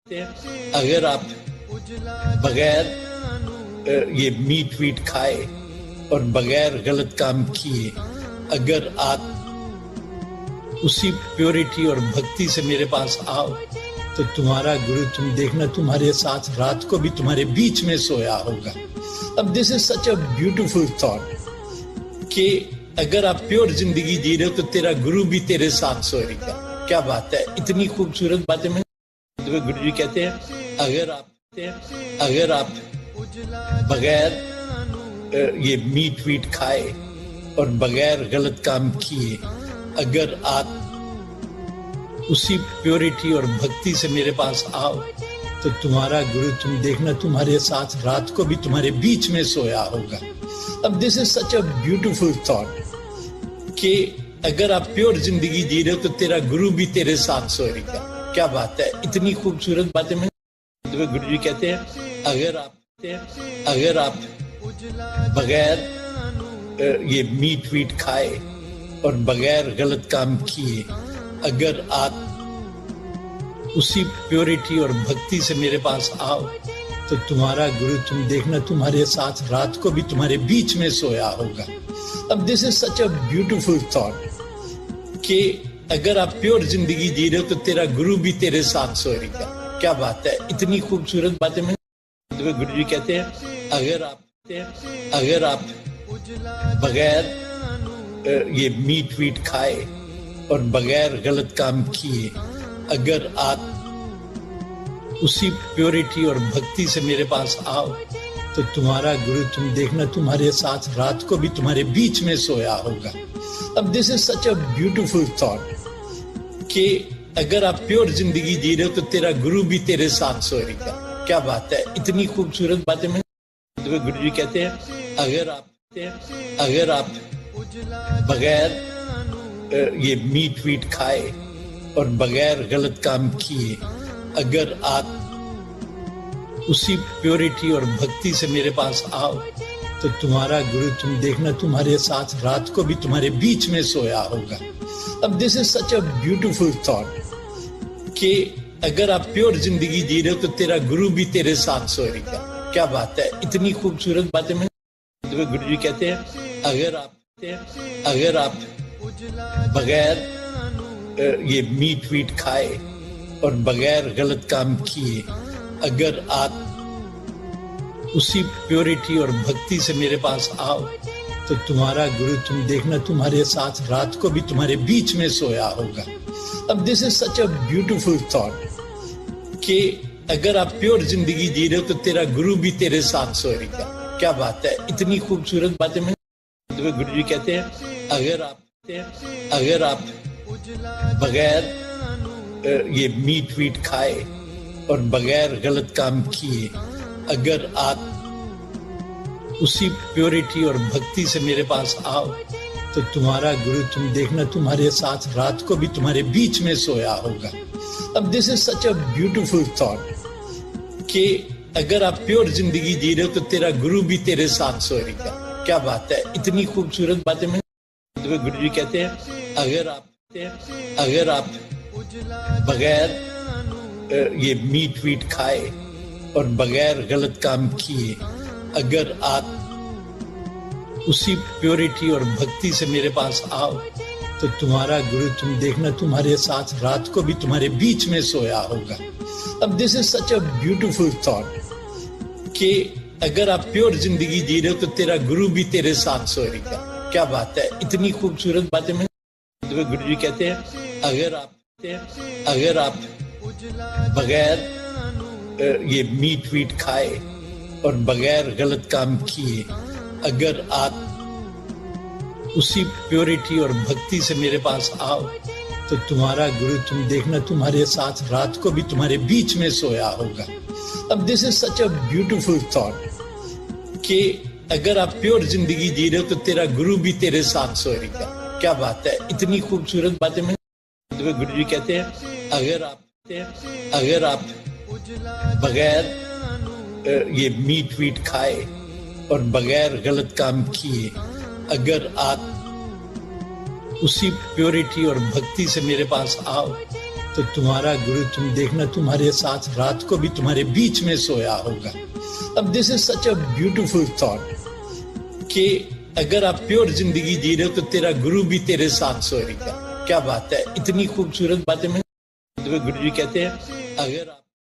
अगर आप बगैर ये मीट वीट खाए और बगैर गलत काम किए, अगर आप उसी प्योरिटी और भक्ति से मेरे पास आओ तो तुम्हारा गुरु, तुम देखना, तुम्हारे साथ रात को भी तुम्हारे बीच में सोया होगा। अब this is such a beautiful thought कि अगर आप प्योर जिंदगी जी रहे हो तो तेरा गुरु भी तेरे साथ सोएगा। क्या बात है, इतनी खूबसूरत बातें। मैं गुरु जी कहते हैं अगर आप बगैर ये मीट वीट खाए और बगैर गलत काम किए, अगर आप उसी प्योरिटी और भक्ति से मेरे पास आओ तो तुम्हारा गुरु, तुम देखना, तुम्हारे साथ रात को भी तुम्हारे बीच में सोया होगा। अब this is such a beautiful thought कि अगर आप प्योर जिंदगी जी रहे हो तो तेरा गुरु भी तेरे साथ सोएगा। क्या बात है, इतनी खूबसूरत बातें। मैं गुरु जी कहते हैं अगर आप बगैर ये मीट वीट खाए और बगैर गलत काम किए, अगर आप उसी प्योरिटी और भक्ति से मेरे पास आओ तो तुम्हारा गुरु, तुम देखना, तुम्हारे साथ रात को भी तुम्हारे बीच में सोया होगा। अब this is such a beautiful thought कि अगर आप प्योर जिंदगी जी रहे हो तो तेरा गुरु भी तेरे साथ सोएगा। क्या बात है, इतनी खूबसूरत बातें। मैं गुरु जी कहते हैं अगर आप बगैर ये मीट वीट खाए और बगैर गलत काम किए, अगर आप उसी प्योरिटी और भक्ति से मेरे पास आओ तो तुम्हारा गुरु, तुम देखना, तुम्हारे साथ रात को भी तुम्हारे बीच में सोया होगा। अब this is such a beautiful thought कि अगर आप प्योर जिंदगी जी रहे हो तो तेरा गुरु भी तेरे साथ सोएगा। क्या बात है, इतनी खूबसूरत बातें। मैं गुरु जी कहते हैं अगर आप बगैर ये मीट वीट खाए और बगैर गलत काम किए, अगर आप उसी प्योरिटी और भक्ति से मेरे पास आओ तो तुम्हारा गुरु, तुम देखना, तुम्हारे साथ रात को भी तुम्हारे बीच में सोया होगा। अब this is such a beautiful thought कि अगर आप प्योर जिंदगी जी रहे हो तो तेरा गुरु भी तेरे साथ सोएगा। क्या बात है, इतनी खूबसूरत बातें। मैं गुरु जी कहते हैं अगर आप बगैर ये मीट वीट खाए और बगैर गलत काम किए, अगर आप उसी प्योरिटी और भक्ति से मेरे पास आओ तो तुम्हारा गुरु, तुम देखना, तुम्हारे साथ रात को भी तुम्हारे बीच में सोया होगा। अब this is such a beautiful thought कि अगर आप प्योर जिंदगी जी रहे हो तो तेरा गुरु भी तेरे साथ सोएगा। क्या बात है, इतनी खूबसूरत बातें। मैं गुरु जी कहते हैं अगर आप बगैर ये मीट वीट खाए और बगैर गलत काम किए, अगर आप उसी प्योरिटी और भक्ति से मेरे पास आओ तो तुम्हारा गुरु, तुम देखना, तुम्हारे साथ रात को भी तुम्हारे बीच में सोया होगा। अब this is such a beautiful thought कि अगर आप प्योर जिंदगी जी रहे हो तो तेरा गुरु भी तेरे साथ सोएगा। क्या बात है, इतनी खूबसूरत बातें। मैं गुरु जी कहते हैं अगर आप बगैर ये मीट वीट खाए और बगैर गलत काम किए, अगर आप उसी प्योरिटी और भक्ति से मेरे पास आओ तो तुम्हारा गुरु, तुम देखना, तुम्हारे साथ रात को भी तुम्हारे बीच में सोया होगा। अब this is such a beautiful thought कि अगर आप प्योर जिंदगी जी रहे हो तो तेरा गुरु भी तेरे साथ सोएगा। क्या बात है, इतनी खूबसूरत बातें। मैं गुरु जी कहते हैं अगर आप बगैर ये मीट वीट खाए और बगैर गलत काम किए, अगर आप उसी प्योरिटी और भक्ति से मेरे पास आओ तो तुम्हारा गुरु, तुम देखना, तुम्हारे साथ रात को भी तुम्हारे बीच में सोया होगा। अब this is such a beautiful thought कि अगर आप प्योर जिंदगी जी रहे हो तो तेरा गुरु भी तेरे साथ सोएगा। क्या बात है, इतनी खूबसूरत बातें। मैं गुरु जी कहते हैं अगर आप बगैर ये मीट वीट खाए और बगैर गलत काम किए, अगर आप उसी प्योरिटी और भक्ति से मेरे पास आओ तो तुम्हारा गुरु, तुम देखना, तुम्हारे साथ रात को भी तुम्हारे बीच में सोया होगा। अब this is such a beautiful thought कि अगर आप प्योर जिंदगी जी रहे हो तो तेरा गुरु भी तेरे साथ सोएगा। क्या बात है, इतनी खूबसूरत बातें। गुरु जी कहते हैं अगर आप